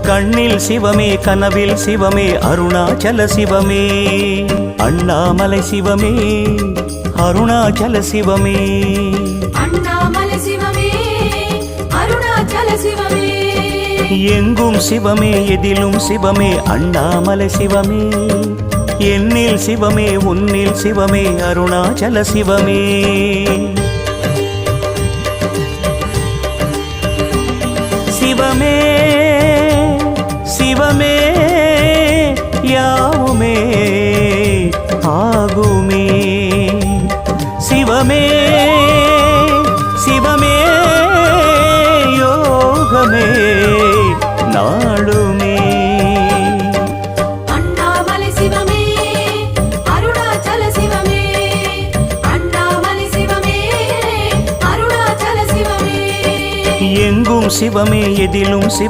கண்ணில் சிவமே கனவில் சிவமே அருணாச்சல சிவமே அண்ணாமலை சிவமே அருணாச்சல சிவமே அண்ணாமலை சிவமே அருணாச்சல சிவமே எங்கும் சிவமே எதிலும் சிவமே அண்ணாமலை சிவமே என்னில் சிவமே உன்னில் சிவமே அருணாச்சல சிவமே சிவமே சிவமே யாவுமே ஆகுமே சிவமே சிவமே யோகமே நாளுமே அண்ணாமலை சிவமே அருணாச்சல சிவமே அண்ணாமலை சிவமே அருணாச்சல சிவமே எங்கும் சிவமே எதிலும்